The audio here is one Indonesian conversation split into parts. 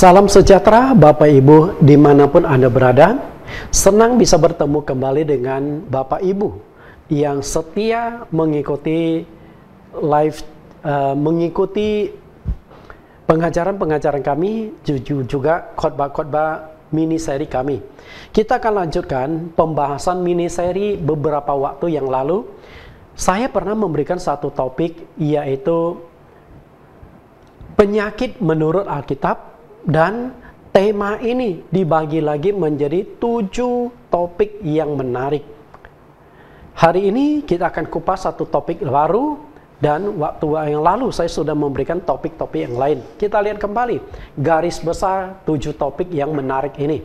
Salam sejahtera Bapak Ibu dimanapun Anda berada. Senang bisa bertemu kembali dengan Bapak Ibu yang setia mengikuti mengikuti pengajaran-pengajaran kami, juga khotbah-khotbah mini seri kami. Kita akan lanjutkan pembahasan mini seri beberapa waktu yang lalu. Saya pernah memberikan satu topik, yaitu penyakit menurut Alkitab. Dan tema ini dibagi lagi menjadi 7 topik yang menarik. Hari ini kita akan kupas satu topik baru, dan waktu yang lalu saya sudah memberikan topik-topik yang lain. Kita lihat kembali garis besar 7 topik yang menarik ini,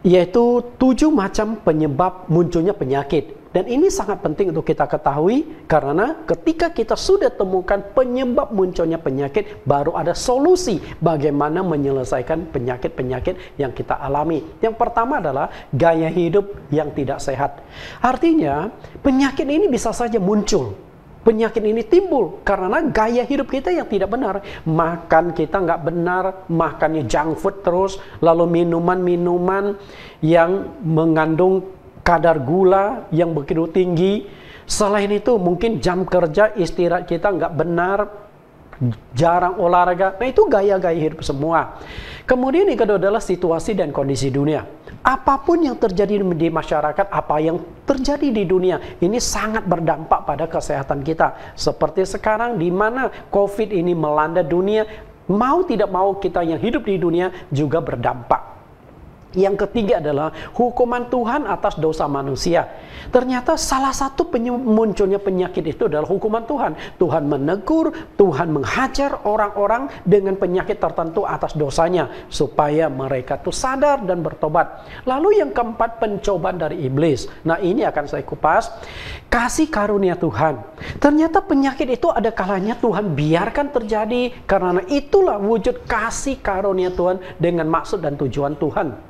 yaitu 7 macam penyebab munculnya penyakit. Dan ini sangat penting untuk kita ketahui, karena ketika kita sudah temukan penyebab munculnya penyakit, baru ada solusi bagaimana menyelesaikan penyakit-penyakit yang kita alami. Yang pertama adalah gaya hidup yang tidak sehat. Artinya, penyakit ini bisa saja muncul. Penyakit ini timbul karena gaya hidup kita yang tidak benar. Makan kita nggak benar, makannya junk food terus, lalu minuman-minuman yang mengandung kadar gula yang begitu tinggi. Selain itu mungkin jam kerja, istirahat kita nggak benar, jarang olahraga. Nah, itu gaya-gaya hidup semua. Kemudian yang kedua adalah situasi dan kondisi dunia. Apapun yang terjadi di masyarakat, apa yang terjadi di dunia, ini sangat berdampak pada kesehatan kita. Seperti sekarang di mana COVID ini melanda dunia, mau tidak mau kita yang hidup di dunia juga berdampak. Yang ketiga adalah hukuman Tuhan atas dosa manusia. Ternyata salah satu munculnya penyakit itu adalah hukuman Tuhan. Tuhan menegur, Tuhan menghajar orang-orang dengan penyakit tertentu atas dosanya, supaya mereka tuh sadar dan bertobat. Lalu yang keempat, pencobaan dari iblis. Nah, ini akan saya kupas. Kasih karunia Tuhan. Ternyata penyakit itu ada kalanya Tuhan biarkan terjadi, karena itulah wujud kasih karunia Tuhan dengan maksud dan tujuan Tuhan.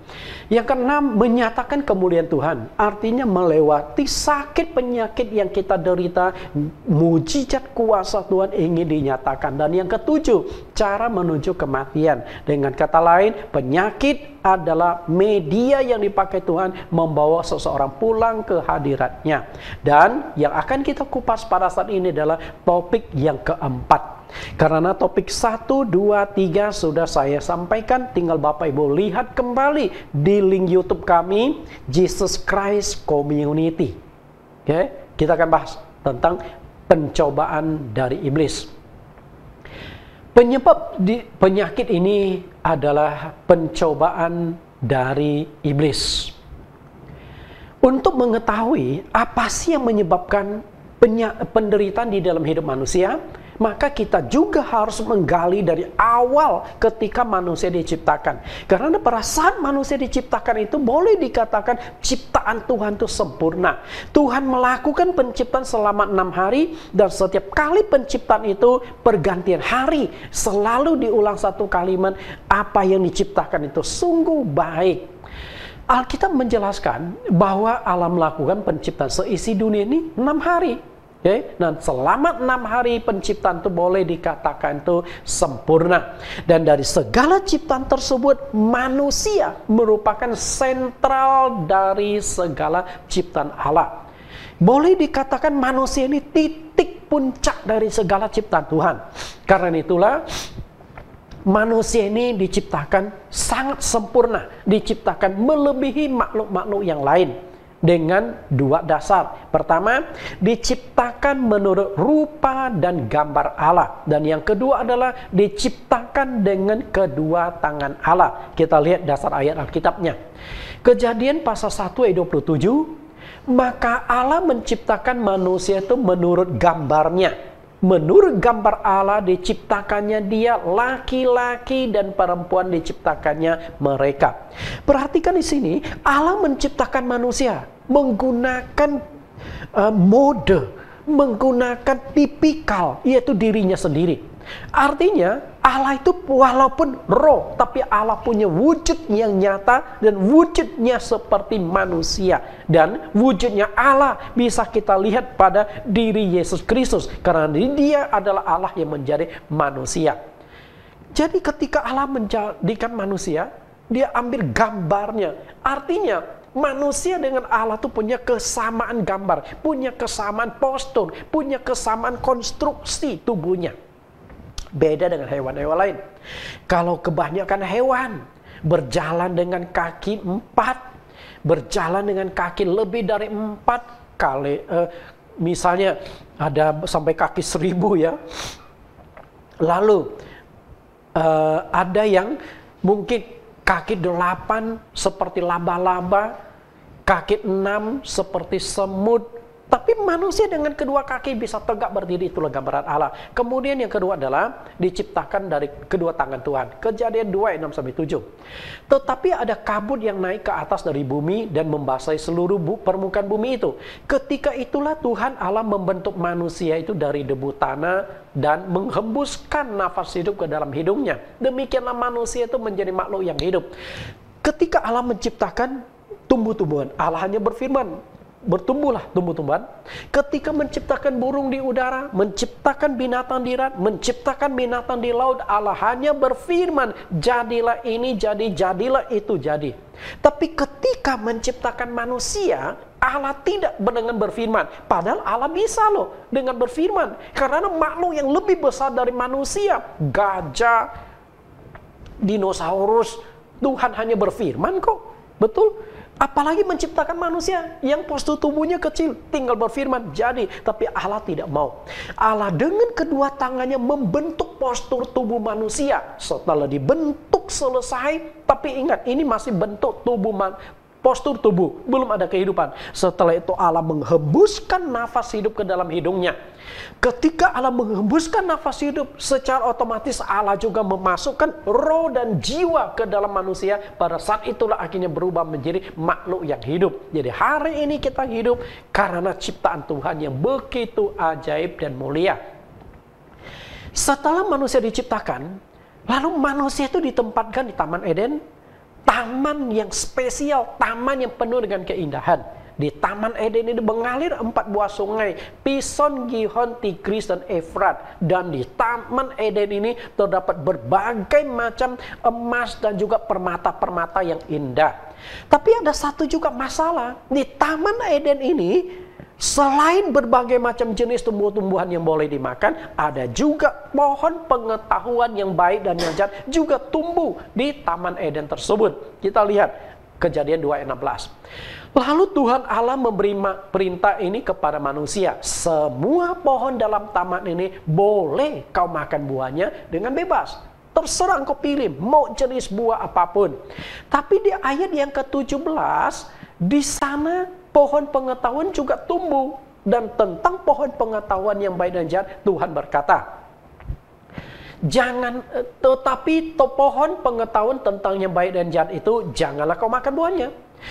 Yang keenam, menyatakan kemuliaan Tuhan. Artinya melewati sakit penyakit yang kita derita, mujizat kuasa Tuhan ingin dinyatakan. Dan yang ketujuh, cara menuju kematian. Dengan kata lain, penyakit adalah media yang dipakai Tuhan membawa seseorang pulang ke hadiratnya. Dan yang akan kita kupas pada saat ini adalah topik yang keempat. Karena topik 1, 2, 3 sudah saya sampaikan, tinggal Bapak Ibu lihat kembali di link YouTube kami, Jesus Christ Community. Oke, kita akan bahas tentang pencobaan dari iblis. Penyebab penyakit ini adalah pencobaan dari iblis. Untuk mengetahui apa sih yang menyebabkan penderitaan di dalam hidup manusia, maka kita juga harus menggali dari awal ketika manusia diciptakan. Karena pada saat manusia diciptakan itu boleh dikatakan ciptaan Tuhan itu sempurna. Tuhan melakukan penciptaan selama 6 hari, dan setiap kali penciptaan itu pergantian hari selalu diulang satu kalimat, apa yang diciptakan itu sungguh baik. Alkitab menjelaskan bahwa Allah melakukan penciptaan seisi dunia ini 6 hari. Okay? Dan selama 6 hari penciptaan itu boleh dikatakan itu sempurna. Dan dari segala ciptaan tersebut, manusia merupakan sentral dari segala ciptaan Allah. Boleh dikatakan manusia ini titik puncak dari segala ciptaan Tuhan. Karena itulah manusia ini diciptakan sangat sempurna, diciptakan melebihi makhluk-makhluk yang lain. Dengan 2 dasar. Pertama, diciptakan menurut rupa dan gambar Allah. Dan yang kedua adalah diciptakan dengan kedua tangan Allah. Kita lihat dasar ayat Alkitabnya. Kejadian pasal 1 ayat 27. Maka Allah menciptakan manusia itu menurut gambarnya. Menurut gambar Allah diciptakannya dia, laki-laki dan perempuan diciptakannya mereka. Perhatikan di sini, Allah menciptakan manusia menggunakan mode, menggunakan tipikal, yaitu dirinya sendiri. Artinya Allah itu walaupun roh, tapi Allah punya wujud yang nyata dan wujudnya seperti manusia. Dan wujudnya Allah bisa kita lihat pada diri Yesus Kristus, karena dia adalah Allah yang menjadi manusia. Jadi ketika Allah menjadikan manusia, dia ambil gambarnya. Artinya manusia dengan Allah itu punya kesamaan gambar, punya kesamaan postur, punya kesamaan konstruksi tubuhnya. Beda dengan hewan-hewan lain. Kalau kebanyakan hewan berjalan dengan kaki 4, berjalan dengan kaki lebih dari 4 kali, misalnya ada sampai kaki 1000 ya. Lalu ada yang mungkin kaki 8 seperti laba-laba, kaki 6 seperti semut. Tapi manusia dengan kedua kaki bisa tegak berdiri, itulah gambaran Allah. Kemudian yang kedua adalah diciptakan dari kedua tangan Tuhan. Kejadian 2 ayat 6-7. Tetapi ada kabut yang naik ke atas dari bumi dan membasahi seluruh permukaan bumi itu. Ketika itulah Tuhan Allah membentuk manusia itu dari debu tanah dan menghembuskan nafas hidup ke dalam hidungnya. Demikianlah manusia itu menjadi makhluk yang hidup. Ketika Allah menciptakan tumbuh-tumbuhan, Allah hanya berfirman, bertumbuhlah tumbuh-tumbuhan. Ketika menciptakan burung di udara, menciptakan binatang di darat, menciptakan binatang di laut, Allah hanya berfirman, jadilah ini jadi, jadilah itu jadi. Tapi ketika menciptakan manusia, Allah tidak dengan berfirman. Padahal Allah bisa loh dengan berfirman. Karena makhluk yang lebih besar dari manusia, gajah, dinosaurus, Tuhan hanya berfirman kok. Betul? Apalagi menciptakan manusia yang postur tubuhnya kecil, tinggal berfirman jadi. Tapi Allah tidak mau. Allah dengan kedua tangannya membentuk postur tubuh manusia. Setelah dibentuk selesai, tapi ingat ini masih bentuk tubuh postur tubuh, belum ada kehidupan. Setelah itu Allah menghembuskan nafas hidup ke dalam hidungnya. Ketika Allah menghembuskan nafas hidup, secara otomatis Allah juga memasukkan roh dan jiwa ke dalam manusia. Pada saat itulah akhirnya berubah menjadi makhluk yang hidup. Jadi hari ini kita hidup karena ciptaan Tuhan yang begitu ajaib dan mulia. Setelah manusia diciptakan, lalu manusia itu ditempatkan di Taman Eden. Taman yang spesial, taman yang penuh dengan keindahan. Di Taman Eden ini mengalir 4 buah sungai, Pison, Gihon, Tigris, dan Efrat. Dan di Taman Eden ini terdapat berbagai macam emas dan juga permata-permata yang indah. Tapi ada satu juga masalah. Di Taman Eden ini, selain berbagai macam jenis tumbuh-tumbuhan yang boleh dimakan, ada juga pohon pengetahuan yang baik dan yang jahat juga tumbuh di Taman Eden tersebut. Kita lihat Kejadian 2 ayat 16. Lalu Tuhan Allah memberi perintah ini kepada manusia. Semua pohon dalam taman ini boleh kau makan buahnya dengan bebas. Terserah engkau pilih mau jenis buah apapun. Tapi di ayat yang ke-17, di sana pohon pengetahuan juga tumbuh. Dan tentang pohon pengetahuan yang baik dan jahat, Tuhan berkata, tetapi pohon pengetahuan tentang yang baik dan jahat itu, janganlah kau makan buahnya.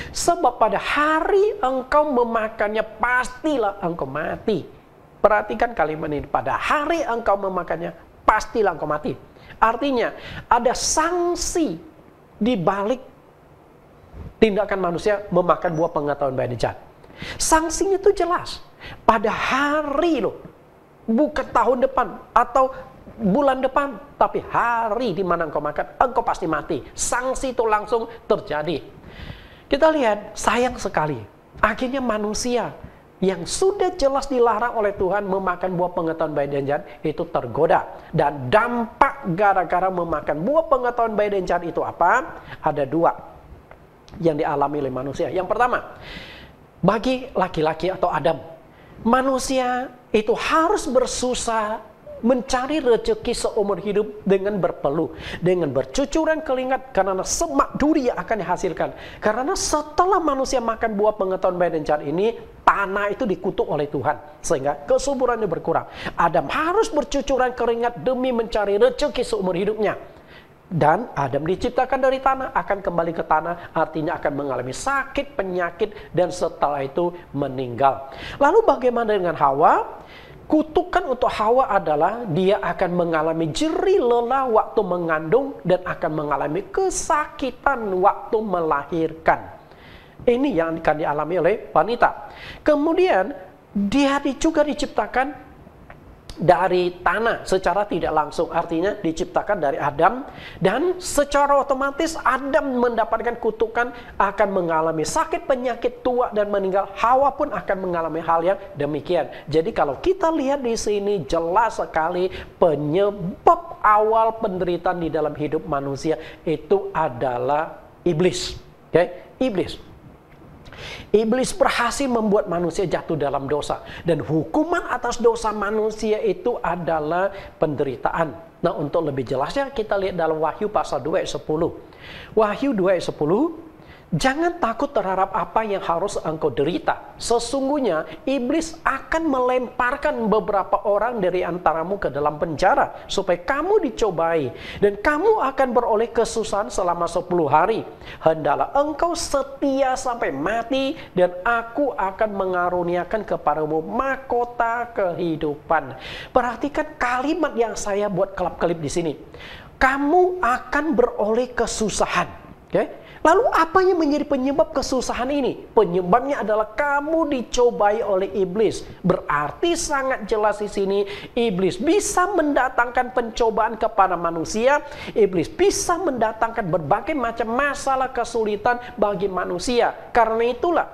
Sebab pada hari engkau memakannya, pastilah engkau mati. Perhatikan kalimat ini, pada hari engkau memakannya, pastilah engkau mati. Artinya, ada sanksi di balik tindakan manusia memakan buah pengetahuan baik dan jahat. Sanksinya itu jelas. Pada hari loh, bukan tahun depan atau bulan depan, tapi hari di mana engkau makan, engkau pasti mati. Sanksi itu langsung terjadi. Kita lihat, sayang sekali, akhirnya manusia yang sudah jelas dilarang oleh Tuhan memakan buah pengetahuan baik dan jahat itu tergoda. Dan dampak gara-gara memakan buah pengetahuan baik dan jahat itu apa? Ada 2 yang dialami oleh manusia. Yang pertama, bagi laki-laki atau Adam, manusia itu harus bersusah mencari rezeki seumur hidup dengan berpeluh, dengan bercucuran keringat, karena semak duri yang akan dihasilkan. Karena setelah manusia makan buah pengetahuan baik dan jahat ini, tanah itu dikutuk oleh Tuhan sehingga kesuburannya berkurang. Adam harus bercucuran keringat demi mencari rezeki seumur hidupnya. Dan Adam diciptakan dari tanah, akan kembali ke tanah, artinya akan mengalami sakit, penyakit, dan setelah itu meninggal. Lalu bagaimana dengan Hawa? Kutukan untuk Hawa adalah dia akan mengalami jerih lelah waktu mengandung dan akan mengalami kesakitan waktu melahirkan. Ini yang akan dialami oleh wanita. Kemudian dia juga diciptakan dari tanah secara tidak langsung, artinya diciptakan dari Adam, dan secara otomatis Adam mendapatkan kutukan, akan mengalami sakit, penyakit, tua, dan meninggal. Hawa pun akan mengalami hal yang demikian. Jadi kalau kita lihat di sini jelas sekali penyebab awal penderitaan di dalam hidup manusia itu adalah iblis. Iblis. Iblis berhasil membuat manusia jatuh dalam dosa. Dan hukuman atas dosa manusia itu adalah penderitaan. Nah, untuk lebih jelasnya kita lihat dalam Wahyu pasal 2 ayat 10. Wahyu 2 ayat 10. Jangan takut terhadap apa yang harus engkau derita. Sesungguhnya iblis akan melemparkan beberapa orang dari antaramu ke dalam penjara supaya kamu dicobai dan kamu akan beroleh kesusahan selama 10 hari. Hendaklah engkau setia sampai mati dan aku akan mengaruniakan kepadamu mahkota kehidupan. Perhatikan kalimat yang saya buat kelap-kelip di sini. Kamu akan beroleh kesusahan. Lalu apa yang menjadi penyebab kesusahan ini? Penyebabnya adalah kamu dicobai oleh iblis. Berarti sangat jelas di sini iblis bisa mendatangkan pencobaan kepada manusia. Iblis bisa mendatangkan berbagai macam masalah kesulitan bagi manusia. Karena itulah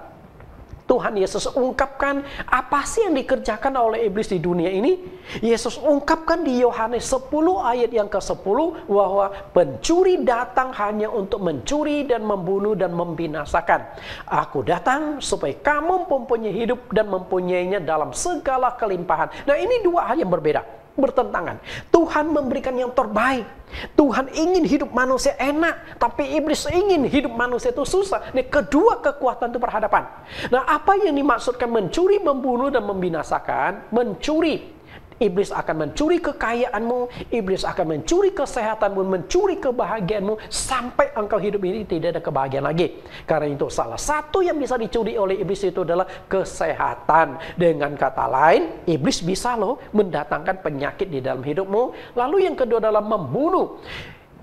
Tuhan Yesus ungkapkan apa sih yang dikerjakan oleh iblis di dunia ini. Yesus ungkapkan di Yohanes 10 ayat yang ke-10 bahwa pencuri datang hanya untuk mencuri dan membunuh dan membinasakan. Aku datang supaya kamu mempunyai hidup dan mempunyainya dalam segala kelimpahan. Nah, ini dua hal yang berbeda, bertentangan. Tuhan memberikan yang terbaik. Tuhan ingin hidup manusia enak, tapi iblis ingin hidup manusia itu susah. Nah, kedua kekuatan itu berhadapan. Nah, apa yang dimaksudkan mencuri, membunuh, dan membinasakan? Mencuri, iblis akan mencuri kekayaanmu, iblis akan mencuri kesehatanmu, mencuri kebahagiaanmu, sampai engkau hidup ini tidak ada kebahagiaan lagi. Karena itu salah satu yang bisa dicuri oleh iblis itu adalah kesehatan. Dengan kata lain, iblis bisa mendatangkan penyakit di dalam hidupmu. Lalu yang kedua adalah membunuh.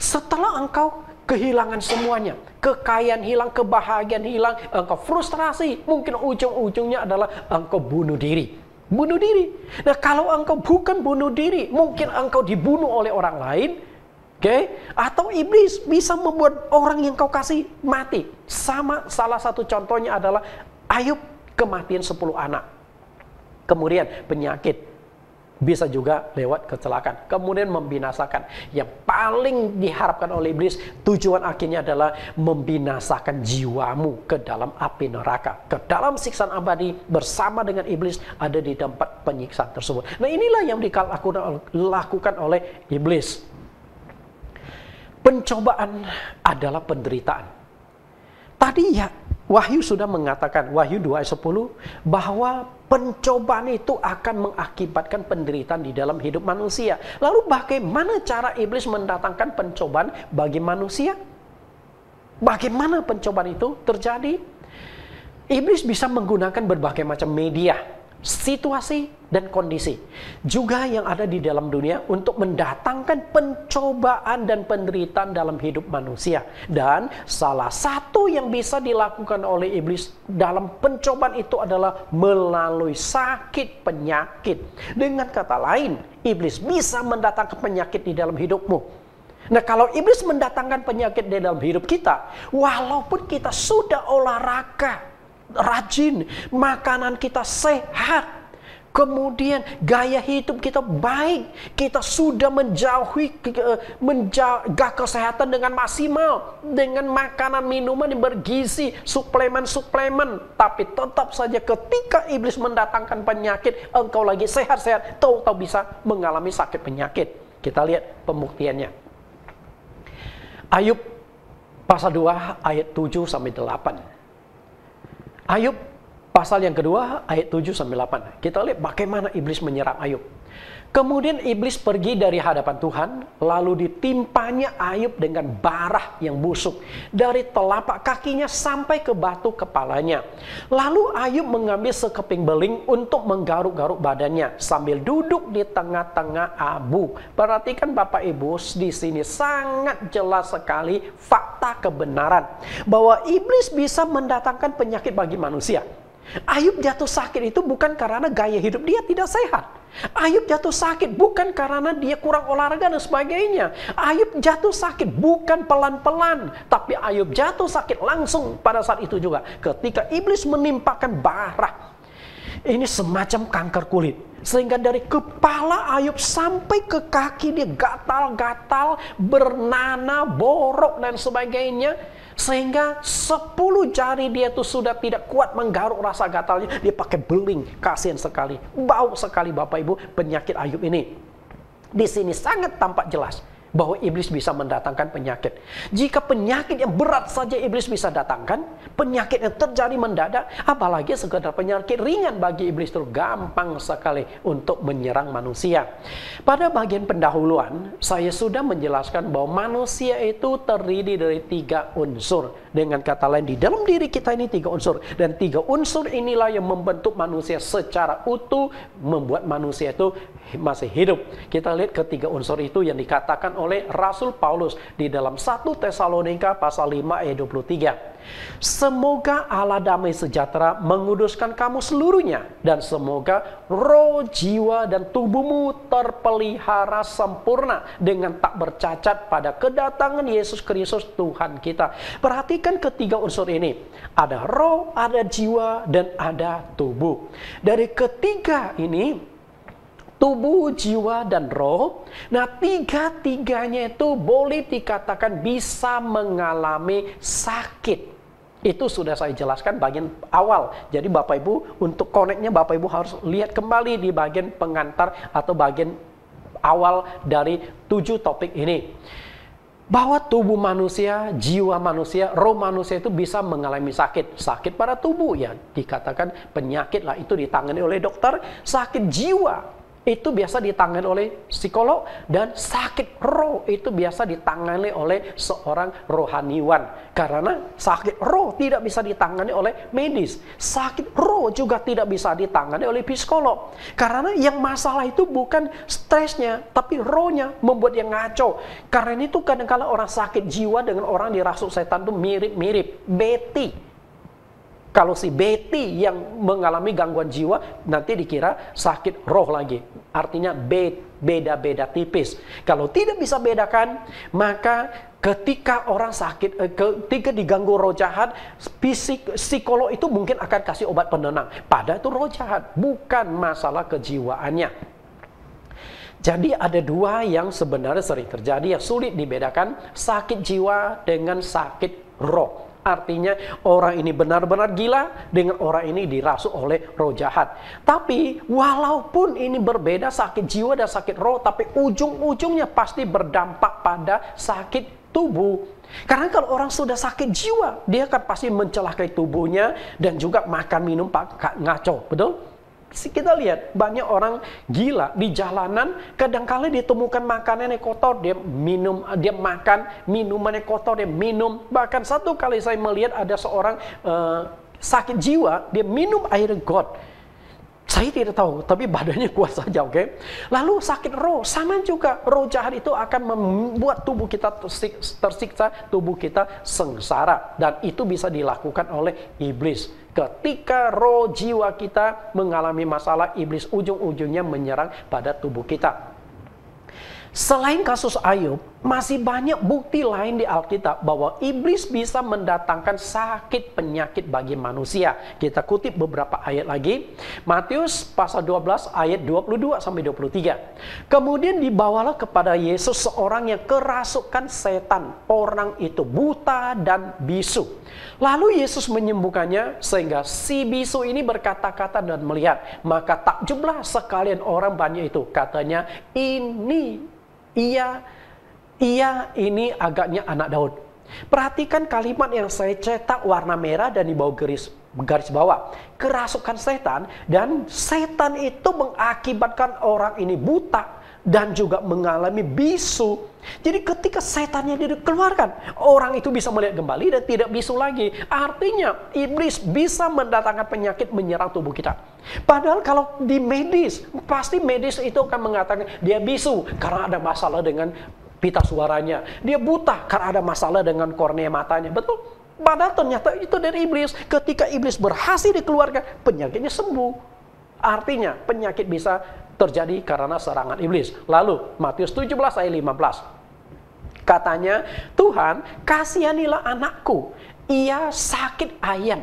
Setelah engkau kehilangan semuanya, kekayaan hilang, kebahagiaan hilang, engkau frustrasi, mungkin ujung-ujungnya adalah engkau bunuh diri. Bunuh diri. Nah, kalau engkau bukan bunuh diri, mungkin engkau dibunuh oleh orang lain. Atau iblis bisa membuat orang yang kau kasih mati. Salah satu contohnya adalah Ayub, kematian 10 anak. Kemudian penyakit. Bisa juga lewat kecelakaan. Kemudian membinasakan. Yang paling diharapkan oleh iblis, tujuan akhirnya adalah membinasakan jiwamu ke dalam api neraka. Ke dalam siksaan abadi bersama dengan iblis ada di tempat penyiksaan tersebut. Nah, inilah yang dilakukan oleh iblis. Pencobaan adalah penderitaan. Tadi ya, Wahyu sudah mengatakan, Wahyu 2 ayat 10, bahwa pencobaan itu akan mengakibatkan penderitaan di dalam hidup manusia. Lalu bagaimana cara iblis mendatangkan pencobaan bagi manusia? Bagaimana pencobaan itu terjadi? Iblis bisa menggunakan berbagai macam media, situasi, dan kondisi juga yang ada di dalam dunia untuk mendatangkan pencobaan dan penderitaan dalam hidup manusia. Dan salah satu yang bisa dilakukan oleh iblis dalam pencobaan itu adalah melalui sakit penyakit. Dengan kata lain, iblis bisa mendatangkan penyakit di dalam hidupmu. Nah, kalau iblis mendatangkan penyakit di dalam hidup kita, walaupun kita sudah olahraga rajin, makanan kita sehat, kemudian gaya hidup kita baik, kita sudah menjaga kesehatan dengan maksimal, dengan makanan minuman yang bergizi, suplemen-suplemen, tapi tetap saja ketika iblis mendatangkan penyakit, engkau lagi sehat-sehat, tahu-tahu bisa mengalami sakit penyakit. Kita lihat pembuktiannya. Ayub pasal 2 ayat 7-8. Ayub pasal yang kedua ayat 7-8. Kita lihat bagaimana iblis menyerang Ayub. Kemudian iblis pergi dari hadapan Tuhan, lalu ditimpanya Ayub dengan bara yang busuk dari telapak kakinya sampai ke batu kepalanya. Lalu Ayub mengambil sekeping beling untuk menggaruk-garuk badannya sambil duduk di tengah-tengah abu. Perhatikan Bapak Ibu, di sini sangat jelas sekali fakta kebenaran bahwa iblis bisa mendatangkan penyakit bagi manusia. Ayub jatuh sakit itu bukan karena gaya hidup dia tidak sehat. Ayub jatuh sakit bukan karena dia kurang olahraga dan sebagainya. Ayub jatuh sakit bukan pelan-pelan, tapi Ayub jatuh sakit langsung pada saat itu juga. Ketika iblis menimpakan bara. Ini semacam kanker kulit. Sehingga dari kepala Ayub sampai ke kaki dia gatal-gatal, bernanah, borok dan sebagainya. Sehingga 10 jari dia tuh sudah tidak kuat menggaruk rasa gatalnya. Dia pakai beling, kasihan sekali. Bau sekali Bapak Ibu penyakit Ayub ini. Di sini sangat tampak jelas bahwa iblis bisa mendatangkan penyakit. Jika penyakit yang berat saja iblis bisa datangkan, penyakit yang terjadi mendadak, apalagi sekedar penyakit ringan bagi iblis itu gampang sekali untuk menyerang manusia. Pada bagian pendahuluan, saya sudah menjelaskan bahwa manusia itu terdiri dari 3 unsur. Dengan kata lain, di dalam diri kita ini 3 unsur. Dan 3 unsur inilah yang membentuk manusia secara utuh, membuat manusia itu masih hidup. Kita lihat ketiga unsur itu yang dikatakan oleh Rasul Paulus di dalam 1 Tesalonika pasal 5 ayat 23. Semoga Allah damai sejahtera menguduskan kamu seluruhnya, dan semoga roh, jiwa, dan tubuhmu terpelihara sempurna dengan tak bercacat pada kedatangan Yesus Kristus Tuhan kita. Perhatikan ketiga unsur ini. Ada roh, ada jiwa, dan ada tubuh. Dari ketiga ini, tubuh, jiwa, dan roh. Nah, tiga-tiganya itu boleh dikatakan bisa mengalami sakit. Itu sudah saya jelaskan bagian awal. Jadi Bapak Ibu, untuk connect-nya Bapak Ibu harus lihat kembali di bagian pengantar atau bagian awal dari 7 topik ini. Bahwa tubuh manusia, jiwa manusia, roh manusia itu bisa mengalami sakit. Sakit pada tubuh, ya dikatakan penyakit lah, itu ditangani oleh dokter. Sakit jiwa itu biasa ditangani oleh psikolog, dan sakit roh itu biasa ditangani oleh seorang rohaniwan. Karena sakit roh tidak bisa ditangani oleh medis. Sakit roh juga tidak bisa ditangani oleh psikolog. Karena yang masalah itu bukan stresnya, tapi rohnya membuat dia ngaco. Karena itu kadang-kadang orang sakit jiwa dengan orang dirasuk setan itu mirip-mirip. Betty. Kalau si Betty yang mengalami gangguan jiwa, nanti dikira sakit roh lagi. Artinya beda-beda tipis. Kalau tidak bisa bedakan, maka ketika orang sakit, ketika diganggu roh jahat, psikolog itu mungkin akan kasih obat penenang. Padahal itu roh jahat, bukan masalah kejiwaannya. Jadi ada 2 yang sebenarnya sering terjadi, yang sulit dibedakan, sakit jiwa dengan sakit roh. Artinya orang ini benar-benar gila dengan orang ini dirasuk oleh roh jahat. Tapi walaupun ini berbeda sakit jiwa dan sakit roh, tapi ujung-ujungnya pasti berdampak pada sakit tubuh. Karena kalau orang sudah sakit jiwa, dia akan pasti mencelakai tubuhnya dan juga makan minum ngaco, betul? Kita lihat banyak orang gila di jalanan, kadang-kala ditemukan makanannya kotor, dia minum, dia makan minumannya kotor, dia minum. Bahkan satu kali saya melihat ada seorang sakit jiwa, dia minum air got. Saya tidak tahu, tapi badannya kuat saja, oke? Lalu sakit roh, sama juga. Roh jahat itu akan membuat tubuh kita tersiksa, tubuh kita sengsara. Dan itu bisa dilakukan oleh iblis. Ketika roh jiwa kita mengalami masalah, iblis ujung-ujungnya menyerang pada tubuh kita. Selain kasus Ayub, masih banyak bukti lain di Alkitab bahwa iblis bisa mendatangkan sakit penyakit bagi manusia. Kita kutip beberapa ayat lagi. Matius pasal 12 ayat 22-23. Kemudian dibawalah kepada Yesus seorang yang kerasukan setan. Orang itu buta dan bisu. Lalu Yesus menyembuhkannya sehingga si bisu ini berkata-kata dan melihat. Maka takjublah sekalian orang banyak itu. Katanya, ini agaknya anak Daud. Perhatikan kalimat yang saya cetak warna merah dan di bawah garis bawah. Kerasukan setan, dan setan itu mengakibatkan orang ini buta dan juga mengalami bisu. Jadi ketika setannya dikeluarkan, orang itu bisa melihat kembali dan tidak bisu lagi. Artinya iblis bisa mendatangkan penyakit menyerang tubuh kita. Padahal kalau di medis, pasti medis itu akan mengatakan dia bisu karena ada masalah dengan pita suaranya. Dia buta karena ada masalah dengan kornea matanya. Betul? Padahal ternyata itu dari iblis. Ketika iblis berhasil dikeluarkan, penyakitnya sembuh. Artinya penyakit bisa terjadi karena serangan iblis. Lalu Matius 17 ayat 15. Katanya, Tuhan, kasihanilah anakku. Ia sakit ayan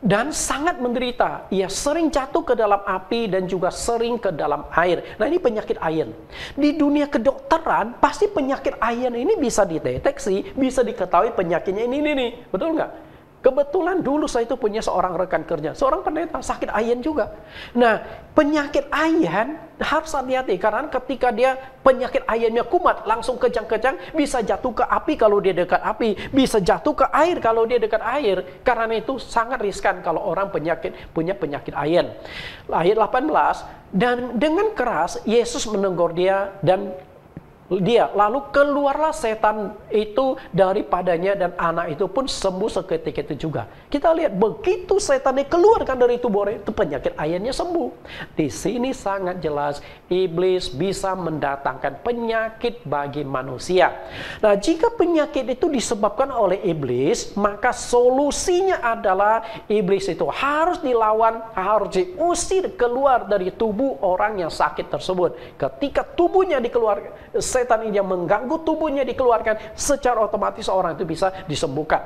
dan sangat menderita. Ia sering jatuh ke dalam api dan juga sering ke dalam air. Nah, ini penyakit ayan. Di dunia kedokteran, pasti penyakit ayan ini bisa dideteksi, bisa diketahui penyakitnya ini. Betul nggak? Kebetulan dulu saya itu punya seorang rekan kerja, seorang pendeta, sakit ayan juga. Nah, penyakit ayan harus hati-hati, karena ketika dia penyakit ayannya kumat, langsung kejang-kejang, bisa jatuh ke api kalau dia dekat api, bisa jatuh ke air kalau dia dekat air. Karena itu sangat riskan kalau orang punya penyakit ayan. Ayat 18, dan dengan keras Yesus menegur dia dan lalu keluarlah setan itu daripadanya dan anak itu pun sembuh seketika itu juga. Kita lihat begitu setannya keluarkan dari tubuh orang itu, penyakit ayannya sembuh. Di sini sangat jelas iblis bisa mendatangkan penyakit bagi manusia. Nah, jika penyakit itu disebabkan oleh iblis, maka solusinya adalah iblis itu harus dilawan, harus diusir keluar dari tubuh orang yang sakit tersebut. Ketika tubuhnya dikeluarkan, setan ini yang mengganggu tubuhnya dikeluarkan, secara otomatis orang itu bisa disembuhkan.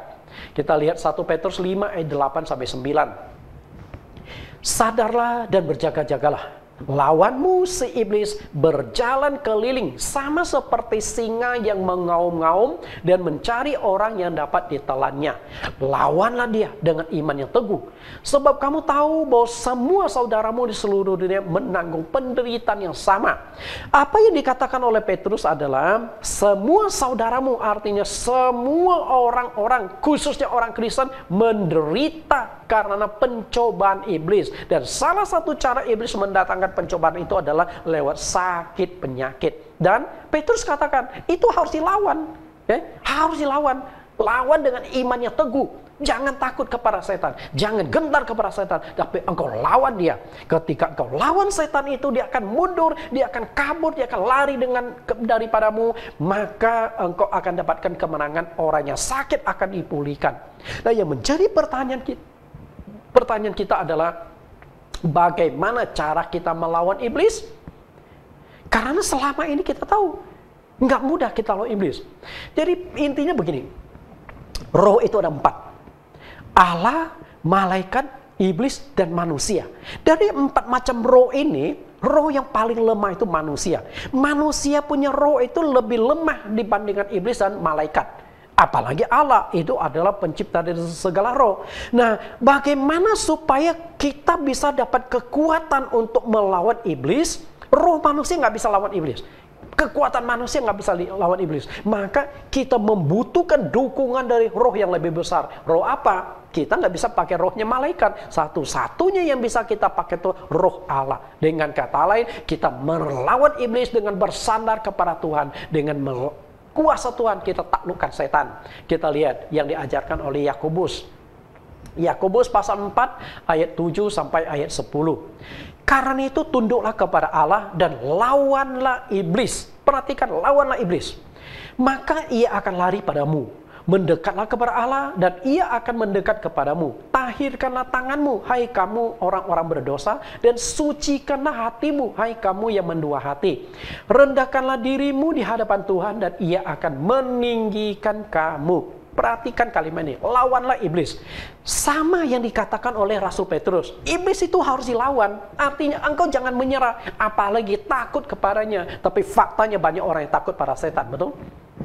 Kita lihat 1 Petrus 5 ayat 8-9. Sadarlah dan berjaga-jagalah. Lawanmu si iblis berjalan keliling sama seperti singa yang mengaum-ngaum dan mencari orang yang dapat ditelannya. Lawanlah dia dengan iman yang teguh. Sebab kamu tahu bahwa semua saudaramu di seluruh dunia menanggung penderitaan yang sama. Apa yang dikatakan oleh Petrus adalah semua saudaramu, artinya semua orang-orang, khususnya orang Kristen, menderita karena pencobaan iblis. Dan salah satu cara iblis mendatangkan pencobaan itu adalah lewat sakit penyakit. Dan Petrus katakan itu harus dilawan, harus dilawan. Lawan dengan iman yang teguh. Jangan takut kepada setan, jangan gentar kepada setan, tapi engkau lawan dia. Ketika engkau lawan setan itu, dia akan mundur, dia akan kabur, dia akan lari daripadamu, maka engkau akan dapatkan kemenangan. Orang yang sakit akan dipulihkan. Nah, yang menjadi pertanyaan kita adalah bagaimana cara kita melawan iblis? Karena selama ini kita tahu nggak mudah kita lawan iblis. Jadi intinya begini, roh itu ada 4. Allah, malaikat, iblis, dan manusia. Dari 4 macam roh ini, roh yang paling lemah itu manusia. Manusia punya roh itu lebih lemah dibandingkan iblis dan malaikat. Apalagi Allah itu adalah pencipta dari segala roh. Nah, bagaimana supaya kita bisa dapat kekuatan untuk melawan iblis? Roh manusia nggak bisa lawan iblis. Kekuatan manusia nggak bisa lawan iblis. Maka kita membutuhkan dukungan dari roh yang lebih besar. Roh apa? Kita nggak bisa pakai rohnya malaikat. Satu-satunya yang bisa kita pakai itu roh Allah. Dengan kata lain, kita melawan iblis dengan bersandar kepada Tuhan. Dengan kuasa Tuhan kita taklukkan setan. Kita lihat yang diajarkan oleh Yakobus. Yakobus pasal 4 ayat 7 sampai ayat 10. Karena itu tunduklah kepada Allah dan lawanlah iblis. Perhatikan, lawanlah iblis. Maka ia akan lari padamu. Mendekatlah kepada Allah dan ia akan mendekat kepadamu. Tahirkanlah tanganmu, hai kamu orang-orang berdosa, dan sucikanlah hatimu, hai kamu yang mendua hati. Rendahkanlah dirimu di hadapan Tuhan dan ia akan meninggikan kamu. Perhatikan kalimat ini, lawanlah iblis. Sama yang dikatakan oleh Rasul Petrus. Iblis itu harus dilawan. Artinya engkau jangan menyerah, apalagi takut kepadanya. Tapi faktanya banyak orang yang takut pada setan, betul?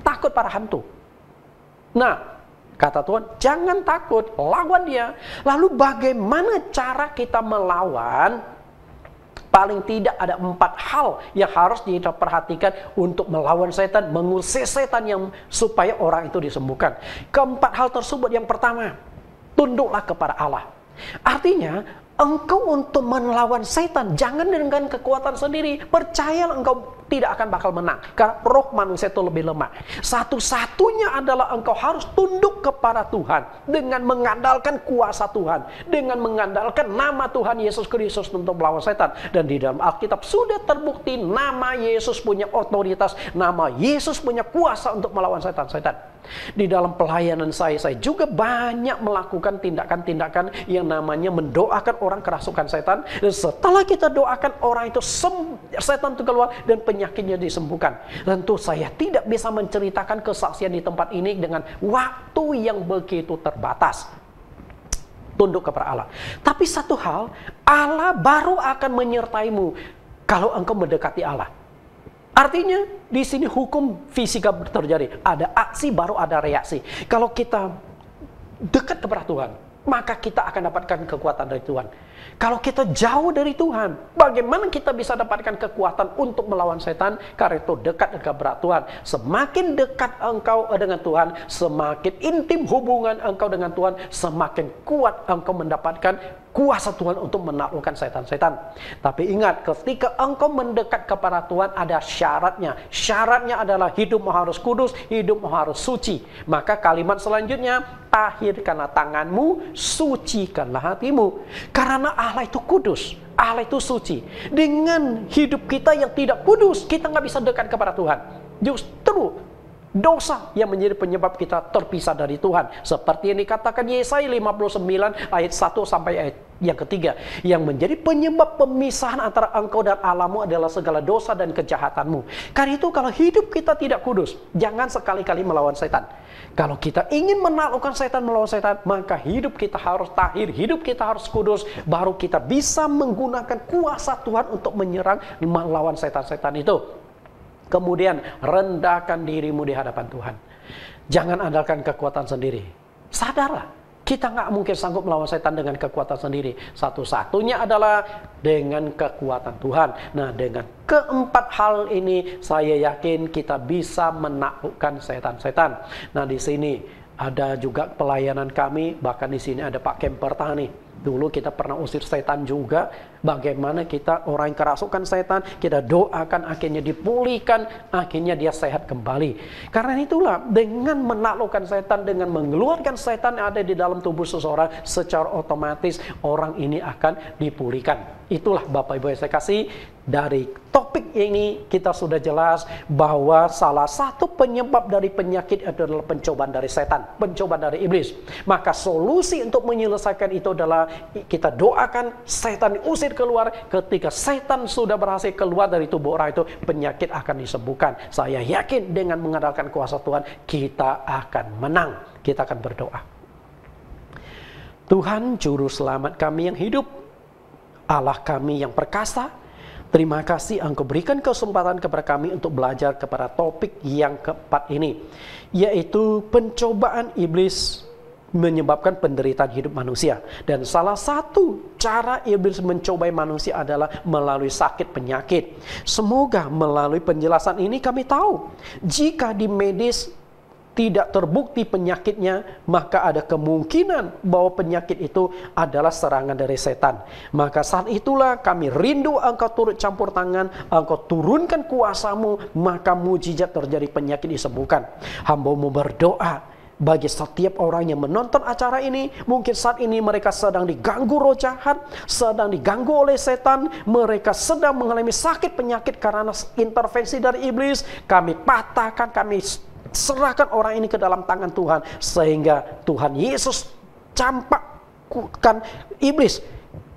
Takut pada hantu. Nah, kata Tuhan, jangan takut, lawan dia. Lalu bagaimana cara kita melawan? Paling tidak ada 4 hal yang harus kita perhatikan untuk melawan setan, mengusir setan yang supaya orang itu disembuhkan. Keempat hal tersebut, yang pertama, tunduklah kepada Allah. Artinya, engkau untuk melawan setan, jangan dengan kekuatan sendiri. Percayalah engkau tidak akan bakal menang. Karena roh manusia itu lebih lemah. Satu-satunya adalah engkau harus tunduk kepada Tuhan. Dengan mengandalkan kuasa Tuhan. Dengan mengandalkan nama Tuhan Yesus Kristus untuk melawan setan. Dan di dalam Alkitab sudah terbukti nama Yesus punya otoritas. Nama Yesus punya kuasa untuk melawan setan-setan. Di dalam pelayanan saya juga banyak melakukan tindakan-tindakan yang namanya mendoakan orang kerasukan setan. Dan setelah kita doakan orang itu, setan itu keluar dan penyakitnya disembuhkan. Tentu saya tidak bisa menceritakan kesaksian di tempat ini dengan waktu yang begitu terbatas. Tunduk kepada Allah. Tapi satu hal, Allah baru akan menyertaimu kalau engkau mendekati Allah. Artinya di sini hukum fisika terjadi. Ada aksi baru ada reaksi. Kalau kita dekat kepada Tuhan, maka kita akan dapatkan kekuatan dari Tuhan. Kalau kita jauh dari Tuhan, bagaimana kita bisa dapatkan kekuatan untuk melawan setan? Karena itu dekat kepada Tuhan. Semakin dekat engkau dengan Tuhan, semakin intim hubungan engkau dengan Tuhan, semakin kuat engkau mendapatkan kuasa Tuhan untuk menaklukkan setan-setan. Tapi ingat, ketika engkau mendekat kepada Tuhan ada syaratnya. Syaratnya adalah hidupmu harus kudus, hidupmu harus suci. Maka kalimat selanjutnya, tahirkanlah tanganmu, sucikanlah hatimu. Karena Allah itu kudus, Allah itu suci. Dengan hidup kita yang tidak kudus, kita nggak bisa dekat kepada Tuhan. Justru dosa yang menjadi penyebab kita terpisah dari Tuhan. Seperti yang dikatakan Yesaya 59 ayat 1 sampai ayat yang ketiga. Yang menjadi penyebab pemisahan antara engkau dan Allahmu adalah segala dosa dan kejahatanmu. Karena itu kalau hidup kita tidak kudus, jangan sekali-kali melawan setan. Kalau kita ingin menaklukkan setan, melawan setan, maka hidup kita harus tahir, hidup kita harus kudus. Baru kita bisa menggunakan kuasa Tuhan untuk menyerang, melawan setan-setan itu. Kemudian rendahkan dirimu di hadapan Tuhan. Jangan andalkan kekuatan sendiri. Sadarlah, kita nggak mungkin sanggup melawan setan dengan kekuatan sendiri. Satu-satunya adalah dengan kekuatan Tuhan. Nah, dengan keempat hal ini saya yakin kita bisa menaklukkan setan-setan. Nah, di sini ada juga pelayanan kami, bahkan di sini ada Pak Kemper Tani. Dulu kita pernah usir setan juga. Bagaimana kita orang yang kerasukan setan, kita doakan akhirnya dipulihkan, akhirnya dia sehat kembali. Karena itulah dengan menaklukkan setan, dengan mengeluarkan setan yang ada di dalam tubuh seseorang, secara otomatis orang ini akan dipulihkan. Itulah Bapak Ibu yang saya kasih, dari topik ini kita sudah jelas bahwa salah satu penyebab dari penyakit adalah pencobaan dari setan, pencobaan dari iblis. Maka solusi untuk menyelesaikan itu adalah kita doakan setan diusir keluar. Ketika setan sudah berhasil keluar dari tubuh orang itu, penyakit akan disembuhkan. Saya yakin dengan mengandalkan kuasa Tuhan, kita akan menang. Kita akan berdoa. Tuhan Juru Selamat kami yang hidup, Allah kami yang perkasa, terima kasih Engkau berikan kesempatan kepada kami untuk belajar kepada topik yang keempat ini, yaitu pencobaan iblis menyebabkan penderitaan hidup manusia. Dan salah satu cara iblis mencobai manusia adalah melalui sakit penyakit. Semoga melalui penjelasan ini kami tahu, jika di medis tidak terbukti penyakitnya, maka ada kemungkinan bahwa penyakit itu adalah serangan dari setan. Maka saat itulah kami rindu Engkau turut campur tangan, Engkau turunkan kuasa-Mu, maka mujizat terjadi, penyakit disembuhkan. Hamba-Mu berdoa bagi setiap orang yang menonton acara ini. Mungkin saat ini mereka sedang diganggu roh jahat, sedang diganggu oleh setan, mereka sedang mengalami sakit penyakit karena intervensi dari iblis. Kami patahkan, kami serahkan orang ini ke dalam tangan Tuhan, sehingga Tuhan Yesus campakkan iblis,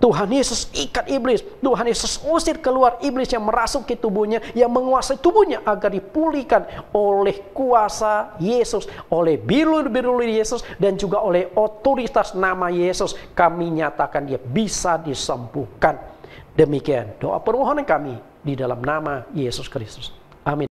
Tuhan Yesus ikat iblis, Tuhan Yesus usir keluar iblis yang merasuki tubuhnya, yang menguasai tubuhnya, agar dipulihkan oleh kuasa Yesus, oleh biru-biru Yesus, dan juga oleh otoritas nama Yesus. Kami nyatakan dia bisa disembuhkan. Demikian doa permohonan kami di dalam nama Yesus Kristus. Amin.